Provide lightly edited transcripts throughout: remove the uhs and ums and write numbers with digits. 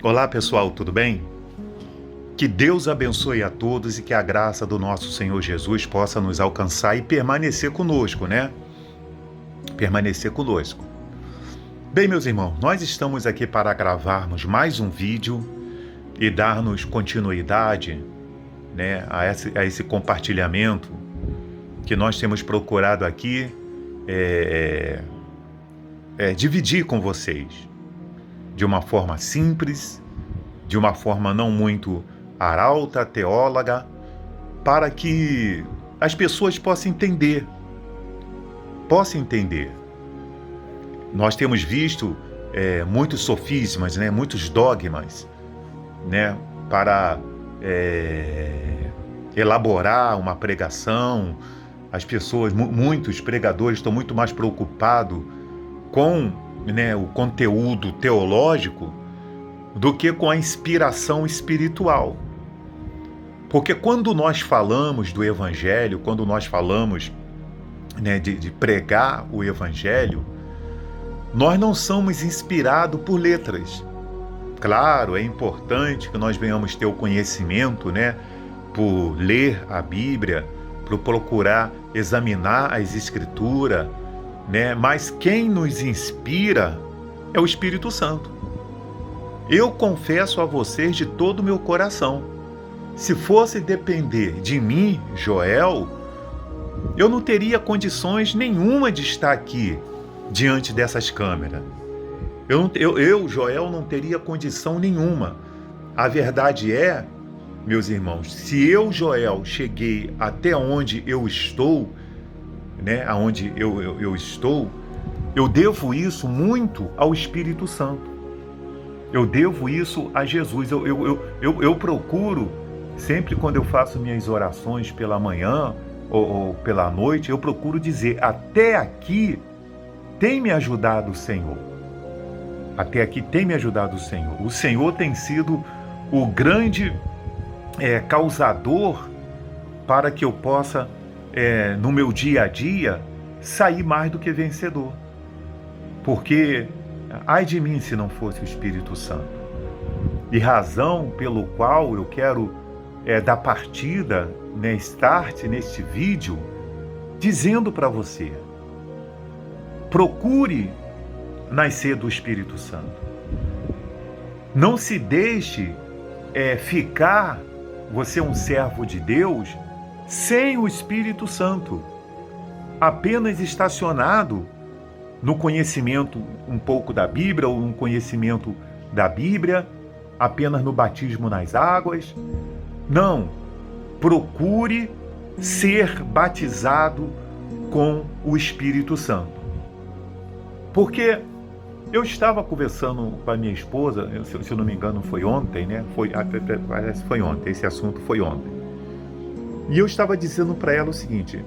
Olá pessoal, tudo bem? Que Deus abençoe a todos e que a graça do nosso Senhor Jesus possa nos alcançar e permanecer conosco, né? Permanecer conosco. Bem, meus irmãos, nós estamos aqui para gravarmos mais um vídeo e darmos continuidade, né, a esse compartilhamento que nós temos procurado aqui dividir com vocês de uma forma simples, de uma forma não muito arauta, teóloga, para que as pessoas possam entender. Nós temos visto muitos sofismas, né, muitos dogmas, né, para elaborar uma pregação. As pessoas, muitos pregadores estão muito mais preocupados com, né, o conteúdo teológico do que com a inspiração espiritual. Porque quando nós falamos do Evangelho, quando nós falamos, né, de pregar o Evangelho, nós não somos inspirados por letras. Claro, é importante que nós venhamos ter o conhecimento, né, por ler a Bíblia, por procurar examinar as Escrituras, né, mas quem nos inspira é o Espírito Santo. Eu confesso a vocês de todo o meu coração, se fosse depender de mim, Joel, eu não teria condições nenhuma de estar aqui diante dessas câmeras. Eu, Joel, não teria condição nenhuma. A verdade é, meus irmãos, se eu, Joel, cheguei até onde eu estou, né, aonde eu estou, eu devo isso muito ao Espírito Santo. Eu devo isso a Jesus. Eu procuro, sempre quando eu faço minhas orações pela manhã ou pela noite, eu procuro dizer: até aqui tem me ajudado o Senhor. Até aqui tem me ajudado o Senhor. O Senhor tem sido o grande causador para que eu possa, no meu dia a dia, sair mais do que vencedor. Porque ai de mim se não fosse o Espírito Santo. E razão pelo qual eu quero dar partida, né, start neste vídeo, dizendo para você: procure nascer do Espírito Santo. Não se deixe ficar, você é um servo de Deus, sem o Espírito Santo, apenas estacionado no conhecimento um pouco da Bíblia, ou um conhecimento da Bíblia, apenas no batismo nas águas. Não, procure ser batizado com o Espírito Santo. Porque eu estava conversando com a minha esposa, se eu não me engano foi ontem, né? Parece que foi ontem, esse assunto foi ontem. E eu estava dizendo para ela o seguinte: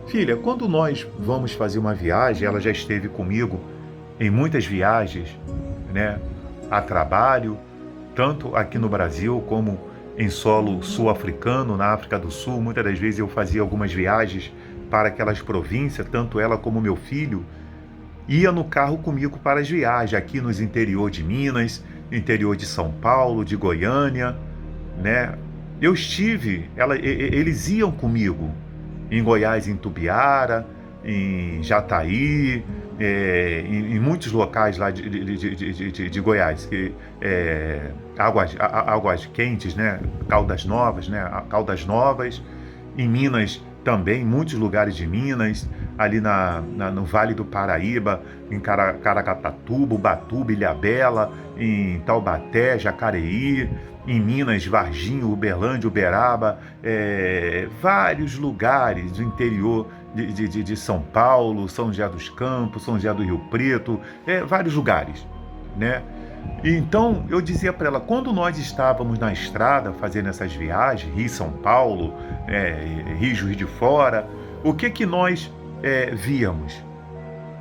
filha, quando nós vamos fazer uma viagem, ela já esteve comigo em muitas viagens, né, a trabalho, tanto aqui no Brasil como em solo sul-africano, na África do Sul. Muitas das vezes eu fazia algumas viagens para aquelas províncias, tanto ela como meu filho ia no carro comigo para as viagens, aqui nos interior de Minas, no interior de São Paulo, de Goiânia, né? Eu estive, eles iam comigo em Goiás, em Tubiara, em Jataí, em muitos locais lá de Goiás, águas quentes, né? Caldas Novas, né? Caldas Novas, em Minas também, muitos lugares de Minas, ali no Vale do Paraíba, em Caraguatatuba, Ubatuba, Ilhabela, em Taubaté, Jacareí, em Minas, Varginha, Uberlândia, Uberaba, vários lugares do interior de São Paulo, São José dos Campos, São José do Rio Preto, vários lugares, né? Então eu dizia para ela, quando nós estávamos na estrada fazendo essas viagens, Rio-São Paulo, Rio Juiz de Fora, o que nós víamos?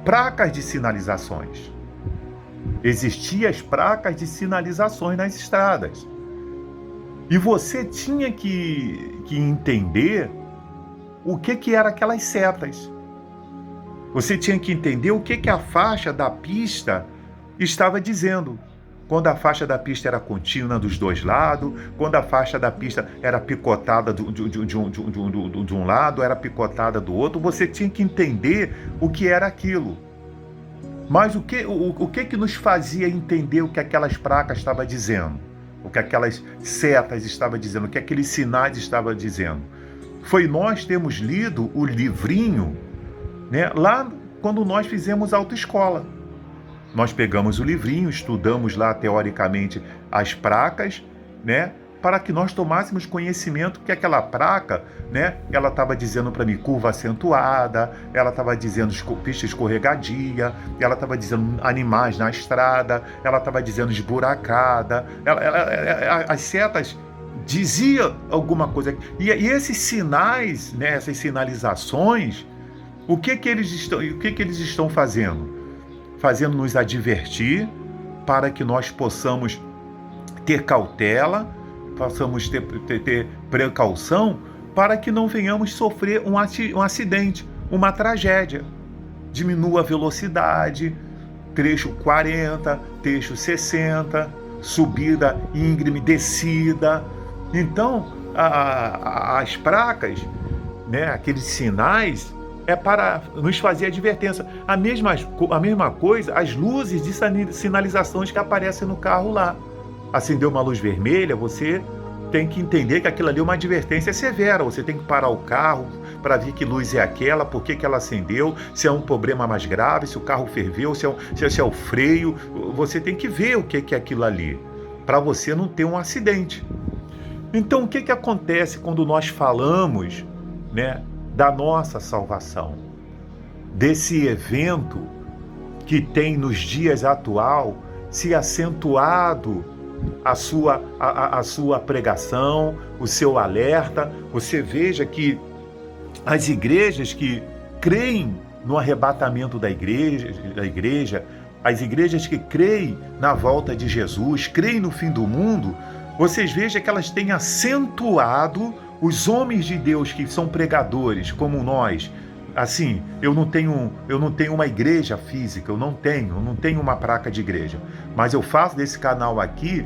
Placas de sinalizações. Existiam as placas de sinalizações nas estradas. E você tinha que entender o que eram aquelas setas. Você tinha que entender o que a faixa da pista estava dizendo. Quando a faixa da pista era contínua dos dois lados, quando a faixa da pista era picotada de um lado, era picotada do outro, você tinha que entender o que era aquilo. Mas o que nos fazia entender o que aquelas placas estavam dizendo? O que aquelas setas estavam dizendo? O que aqueles sinais estavam dizendo? Foi nós termos lido o livrinho, né, lá quando nós fizemos autoescola. Nós pegamos o livrinho, estudamos lá teoricamente as placas, né, para que nós tomássemos conhecimento que aquela placa, né, ela estava dizendo para mim curva acentuada, ela estava dizendo pista escorregadia, ela estava dizendo animais na estrada, ela estava dizendo esburacada, as setas dizia alguma coisa. E esses sinais, né, essas sinalizações, o que eles estão fazendo? Fazendo nos advertir para que nós possamos ter cautela, possamos ter precaução, para que não venhamos sofrer um acidente, uma tragédia. Diminua a velocidade, trecho 40, trecho 60, subida íngreme, descida. Então, as placas, né, aqueles sinais, é para nos fazer advertência. A mesma coisa, as luzes de sinalizações que aparecem no carro lá. Acendeu uma luz vermelha, você tem que entender que aquilo ali é uma advertência severa. Você tem que parar o carro para ver que luz é aquela, por que ela acendeu, se é um problema mais grave, se o carro ferveu, se é o freio. Você tem que ver o que é aquilo ali, para você não ter um acidente. Então, o que acontece quando nós falamos, né, da nossa salvação, desse evento que tem nos dias atual se acentuado a sua pregação, o seu alerta? Você veja que as igrejas que creem no arrebatamento da igreja, as igrejas que creem na volta de Jesus, creem no fim do mundo, vocês vejam que elas têm acentuado os homens de Deus que são pregadores, como nós. Assim, eu não tenho uma igreja física, eu não tenho uma placa de igreja, mas eu faço desse canal aqui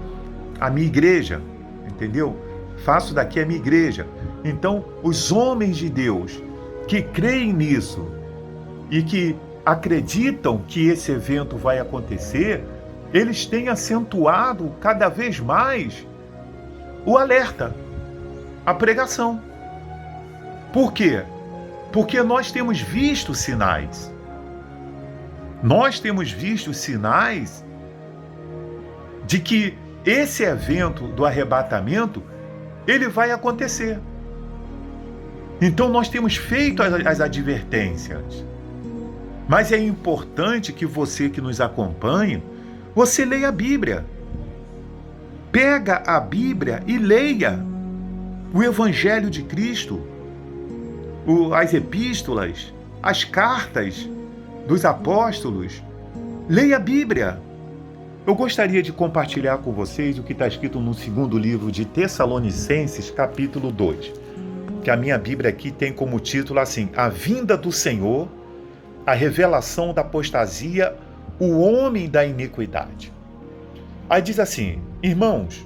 a minha igreja, entendeu? Faço daqui a minha igreja. Então, os homens de Deus que creem nisso e que acreditam que esse evento vai acontecer, eles têm acentuado cada vez mais o alerta, a pregação. Por quê? Porque nós temos visto sinais. Nós temos visto sinais de que esse evento do arrebatamento, ele vai acontecer. Então nós temos feito as advertências. Mas é importante que você que nos acompanha, você leia a Bíblia. Pega a Bíblia e leia o Evangelho de Cristo, as epístolas, as cartas dos apóstolos. Leia a Bíblia. Eu gostaria de compartilhar com vocês o que está escrito no segundo livro de Tessalonicenses, capítulo 2, que a minha Bíblia aqui tem como título assim: A vinda do Senhor, a revelação da apostasia, o homem da iniquidade. Aí diz assim: irmãos,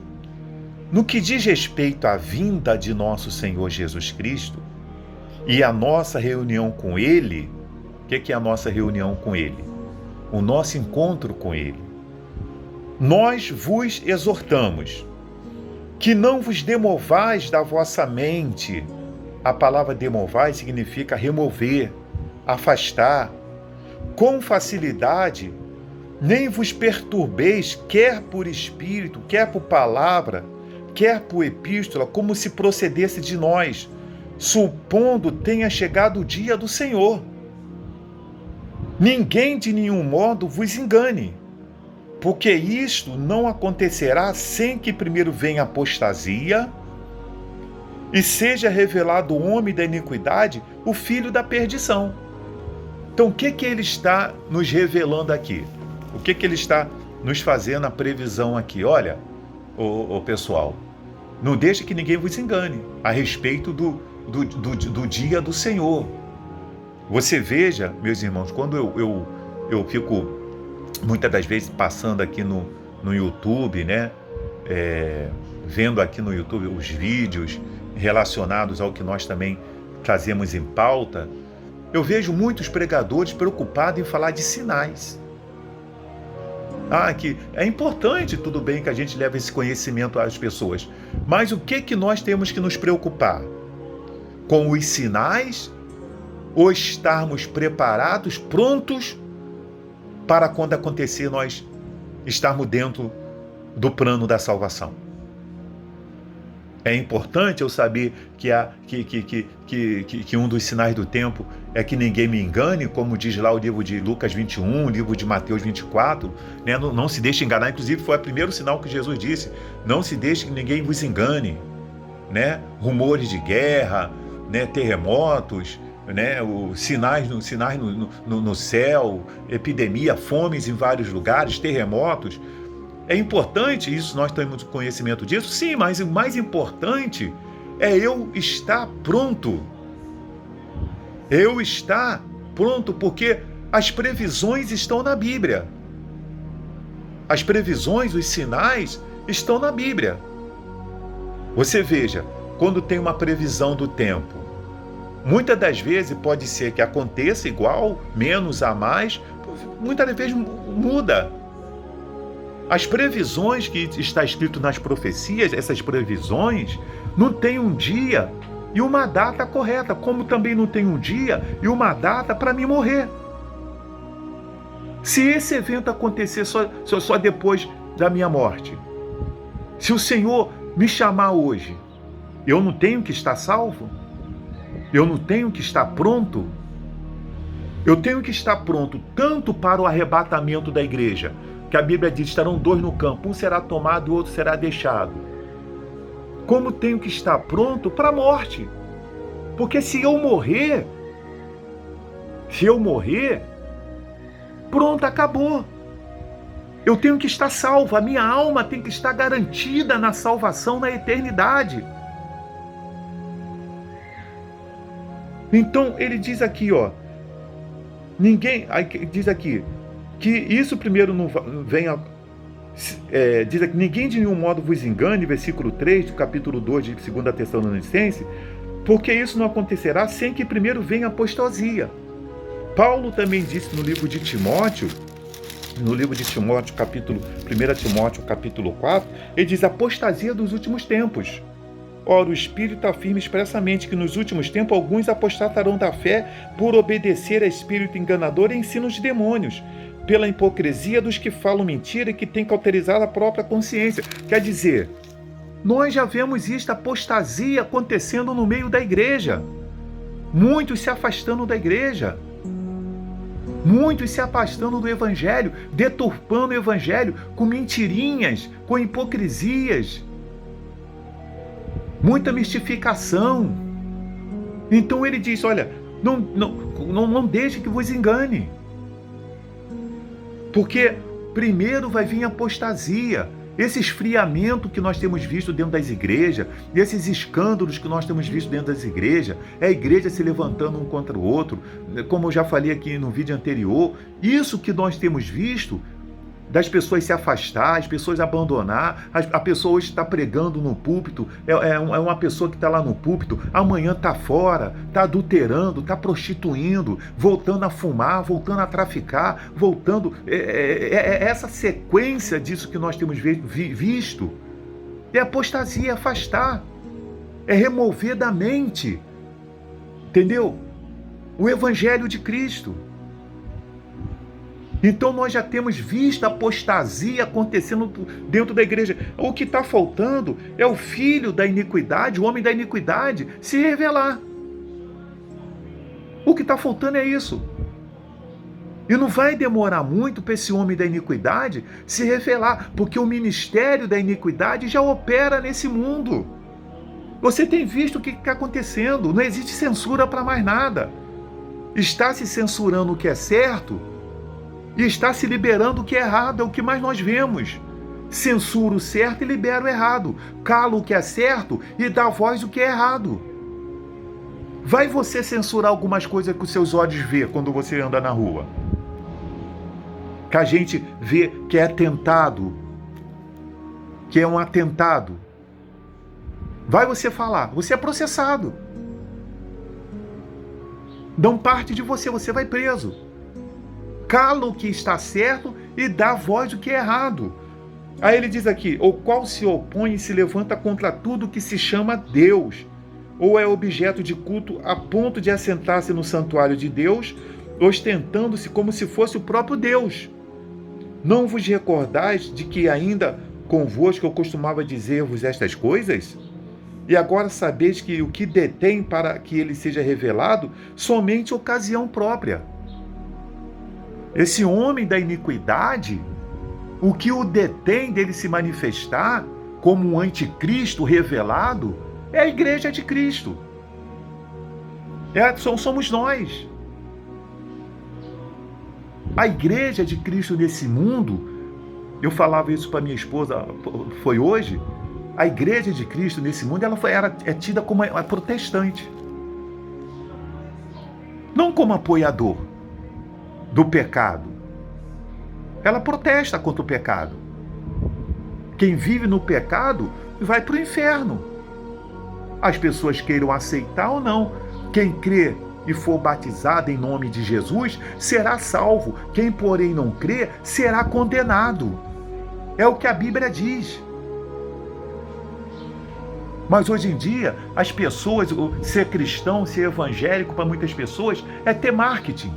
no que diz respeito à vinda de nosso Senhor Jesus Cristo e a nossa reunião com Ele, o que é a nossa reunião com Ele? O nosso encontro com Ele. Nós vos exortamos que não vos demovais da vossa mente. A palavra demovar significa remover, afastar. Com facilidade, nem vos perturbeis, quer por espírito, quer por palavra, quer por epístola, como se procedesse de nós, supondo tenha chegado o dia do Senhor. Ninguém de nenhum modo vos engane, porque isto não acontecerá sem que primeiro venha a apostasia e seja revelado o homem da iniquidade, o filho da perdição. Então, o que ele está nos revelando aqui? O que ele está nos fazendo a previsão aqui? Olha, pessoal, não deixe que ninguém vos engane a respeito do dia do Senhor. Você veja, meus irmãos, quando eu fico muitas das vezes passando aqui no YouTube, né? Vendo aqui no YouTube os vídeos relacionados ao que nós também trazemos em pauta, eu vejo muitos pregadores preocupados em falar de sinais. Que é importante, tudo bem que a gente leve esse conhecimento às pessoas, mas o que nós temos que nos preocupar? Com os sinais ou estarmos preparados, prontos para quando acontecer nós estarmos dentro do plano da salvação? É importante eu saber que um dos sinais do tempo é que ninguém me engane, como diz lá o livro de Lucas 21, o livro de Mateus 24, né? Não se deixe enganar, inclusive foi o primeiro sinal que Jesus disse, não se deixe que ninguém vos engane, né? Rumores de guerra, né? Terremotos, né? Sinais no céu, epidemia, fomes em vários lugares, terremotos. É importante isso, nós temos conhecimento disso? Sim, mas o mais importante é eu estar pronto. Eu estar pronto, porque as previsões estão na Bíblia. As previsões, os sinais estão na Bíblia. Você veja, quando tem uma previsão do tempo, muitas das vezes pode ser que aconteça igual, menos a mais, muitas das vezes muda. As previsões que está escrito nas profecias, essas previsões, não tem um dia e uma data correta, como também não tem um dia e uma data para mim morrer. Se esse evento acontecer só depois da minha morte, se o Senhor me chamar hoje, eu não tenho que estar salvo? Eu não tenho que estar pronto? Eu tenho que estar pronto tanto para o arrebatamento da igreja, que a Bíblia diz, estarão 2 no campo, um será tomado e o outro será deixado. Como tenho que estar pronto para a morte. Porque se eu morrer, pronto, acabou. Eu tenho que estar salvo, a minha alma tem que estar garantida na salvação, na eternidade. Então ele diz aqui, diz aqui, que isso primeiro não venha, diz aqui, ninguém de nenhum modo vos engane, versículo 3 do capítulo 2 de 2 Tessalonicenses, porque isso não acontecerá sem que primeiro venha a apostasia. Paulo também disse no livro de Timóteo, capítulo 1 Timóteo, capítulo 4, ele diz, apostasia dos últimos tempos. Ora, o Espírito afirma expressamente que nos últimos tempos alguns apostatarão da fé por obedecer a espírito enganador e ensinos de demônios, pela hipocrisia dos que falam mentira e que têm cauterizado a própria consciência. Quer dizer, nós já vemos esta apostasia acontecendo no meio da igreja. Muitos se afastando da igreja. Muitos se afastando do evangelho, deturpando o evangelho com mentirinhas, com hipocrisias. Muita mistificação. Então ele diz, olha, não deixe que vos engane. Porque primeiro vai vir a apostasia, esse esfriamento que nós temos visto dentro das igrejas, esses escândalos que nós temos visto dentro das igrejas, é a igreja se levantando um contra o outro, como eu já falei aqui no vídeo anterior, isso que nós temos visto, das pessoas se afastar, as pessoas abandonar, a pessoa hoje está pregando no púlpito, é uma pessoa que está lá no púlpito, amanhã está fora, está adulterando, está prostituindo, voltando a fumar, voltando a traficar, voltando... essa sequência disso que nós temos visto, é apostasia, é afastar, é remover da mente, entendeu? O Evangelho de Cristo. Então nós já temos visto a apostasia acontecendo dentro da igreja. O que está faltando é o filho da iniquidade, o homem da iniquidade, se revelar. O que está faltando é isso. E não vai demorar muito para esse homem da iniquidade se revelar, porque o ministério da iniquidade já opera nesse mundo. Você tem visto o que está acontecendo, não existe censura para mais nada. Está se censurando o que é certo e está se liberando o que é errado, é o que mais nós vemos. Censura o certo e libera o errado. Cala o que é certo e dá voz ao que é errado. Vai você censurar algumas coisas que os seus olhos vê quando você anda na rua? que a gente vê que é atentado, que é um atentado, vai você falar, você é processado. Dão parte de você, você vai preso. Cala o que está certo e dá voz do que é errado. Aí ele diz aqui, o qual se opõe e se levanta contra tudo que se chama Deus, ou é objeto de culto a ponto de assentar-se no santuário de Deus, ostentando-se como se fosse o próprio Deus. Não vos recordais de que ainda convosco eu costumava dizer-vos estas coisas? E agora sabeis que o que detém para que ele seja revelado, somente ocasião própria. Esse homem da iniquidade, o que o detém dele se manifestar como um anticristo revelado, é a igreja de Cristo. Somos nós. A igreja de Cristo nesse mundo, eu falava isso para minha esposa, foi hoje, a igreja de Cristo nesse mundo é tida como a protestante. Não como apoiador do pecado. Ela protesta contra o pecado. Quem vive no pecado vai para o inferno. As pessoas queiram aceitar ou não. Quem crê e for batizado em nome de Jesus será salvo. Quem, porém, não crê será condenado. É o que a Bíblia diz. Mas hoje em dia, as pessoas, ser cristão, ser evangélico para muitas pessoas é ter marketing.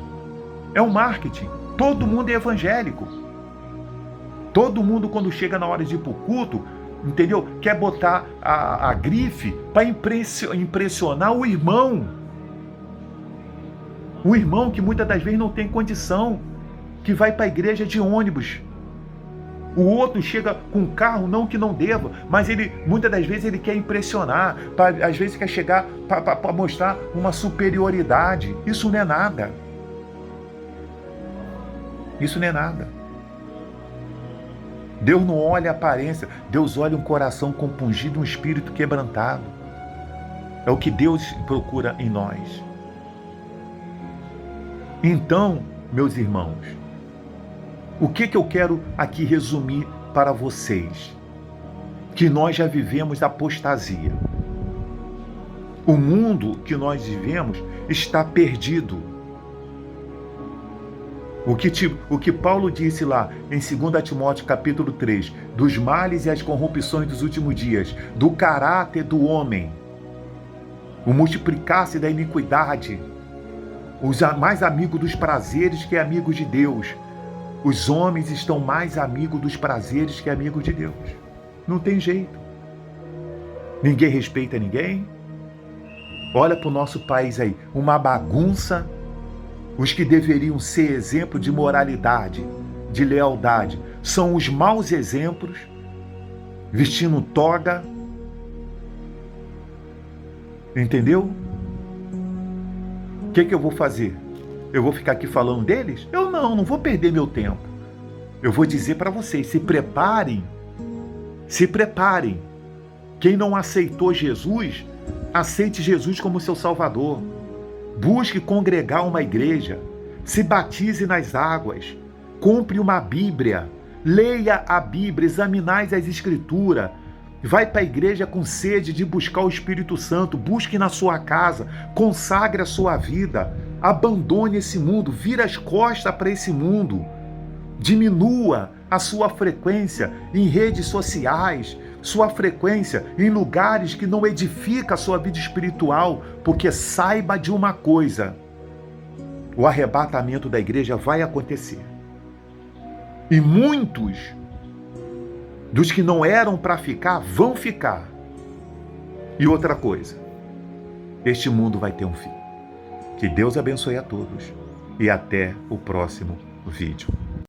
É um marketing. Todo mundo é evangélico. Todo mundo, quando chega na hora de ir para o culto, entendeu? Quer botar a grife para impressionar o irmão. O irmão que muitas das vezes não tem condição, que vai para a igreja de ônibus. O outro chega com carro, não que não deva, mas ele muitas das vezes ele quer impressionar, às vezes quer chegar para mostrar uma superioridade. Isso não é nada. Isso não é nada. Deus não olha a aparência, Deus olha um coração compungido, um espírito quebrantado. É o que Deus procura em nós. Então, meus irmãos, o que eu quero aqui resumir para vocês? Que nós já vivemos apostasia. O mundo que nós vivemos está perdido. O que Paulo disse lá em 2 Timóteo capítulo 3, dos males e as corrupções dos últimos dias, do caráter do homem, o multiplicar-se da iniquidade, os mais amigos dos prazeres que amigos de Deus. Os homens estão mais amigos dos prazeres que amigos de Deus. Não tem jeito. Ninguém respeita ninguém. Olha para o nosso país aí, uma bagunça. Os que deveriam ser exemplo de moralidade, de lealdade, são os maus exemplos, vestindo toga. Entendeu? O que eu vou fazer? Eu vou ficar aqui falando deles? Eu não vou perder meu tempo. Eu vou dizer para vocês, se preparem. Se preparem. Quem não aceitou Jesus, aceite Jesus como seu Salvador. Busque congregar uma igreja. Se batize nas águas. Compre uma Bíblia. Leia a Bíblia, examinai as Escrituras. Vai para a igreja com sede de buscar o Espírito Santo. Busque na sua casa. Consagre a sua vida. Abandone esse mundo. Vire as costas para esse mundo. Diminua a sua frequência em redes sociais, sua frequência em lugares que não edificam a sua vida espiritual, porque saiba de uma coisa: o arrebatamento da igreja vai acontecer. E muitos dos que não eram para ficar, vão ficar. E outra coisa, este mundo vai ter um fim. Que Deus abençoe a todos e até o próximo vídeo.